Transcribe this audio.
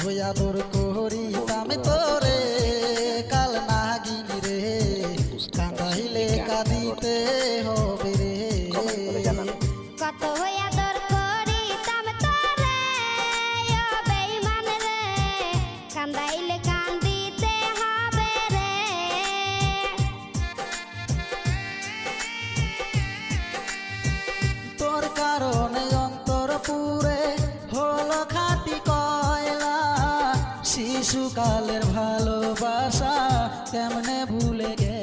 আদর করিতাম তোরে কাল নাগিন রে কাঁদাইলে কাঁদিতে হবে রে কত আদর করিতাম তোরে ও বেঈমান রে কান্দাইলে কান্দিতে হবে রে তোর কারণে অন্তর পুরে হলো খাঁটি কয়লা শিশুকালের ভালোবাসা কেমনে ভুলে গে